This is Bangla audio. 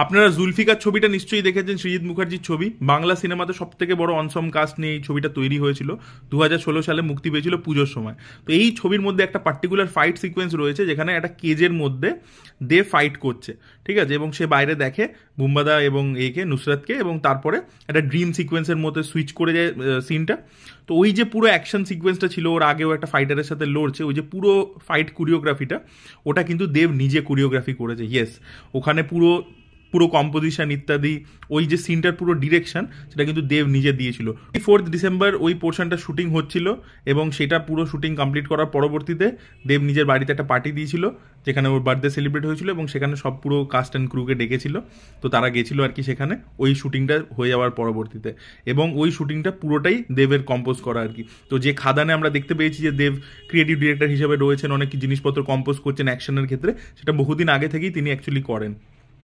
আপনারা জুলফিকার ছবিটা নিশ্চয়ই দেখেছেন, সৃজিত মুখার্জির ছবি। বাংলা সিনেমাতে সব থেকে বড় অনসম কাস্ট নিয়ে এই ছবিটা তৈরি হয়েছিল। 2016 সালে মুক্তি পেয়েছিল পুজোর সময়। তো এই ছবির মধ্যে একটা পার্টিকুলার ফাইট সিকোয়েন্স রয়েছে যেখানে একটা কেজের মধ্যে দেব ফাইট করছে, ঠিক আছে, এবং সে বাইরে দেখে বুম্বাদা এবং একে নুসরাতকে, এবং তারপরে একটা ড্রিম সিকোয়েন্সের মধ্যে সুইচ করে যায় সিনটা। তো ওই যে পুরো অ্যাকশন সিকোয়েন্সটা ছিল, ওর আগেও একটা ফাইটারের সাথে লড়ছে, ওই যে পুরো ফাইট কোরিওগ্রাফিটা, ওটা কিন্তু দেব নিজে কোরিওগ্রাফি করেছে। ইয়েস, ওখানে পুরো পুরো কম্পোজিশন ইত্যাদি, ওই যে সিনটার পুরো ডিরেকশন, সেটা কিন্তু দেব নিজে দিয়েছিল। 4 ডিসেম্বর ওই পোর্শনটা শুটিং হচ্ছিল, এবং সেটা পুরো শুটিং কমপ্লিট করার পরবর্তীতে দেব নিজের বাড়িতে একটা পার্টি দিয়েছিল যেখানে ওর বার্থডে সেলিব্রেট হয়েছিল, এবং সেখানে সব পুরো কাস্ট অ্যান্ড ক্রুকে ডেকেছিল। তো তারা গেছিল আর কি সেখানে ওই শুটিংটা হয়ে যাওয়ার পরবর্তীতে, এবং ওই শুটিংটা পুরোটাই দেবের কম্পোজ করা আর কি। তো যে খাদানে আমরা দেখতে পেয়েছি যে দেব ক্রিয়েটিভ ডিরেক্টর হিসেবে রয়েছেন, অনেক জিনিসপত্র কম্পোজ করছেন অ্যাকশনের ক্ষেত্রে, সেটা বহুদিন আগে থেকেই তিনি অ্যাকচুয়ালি করেন।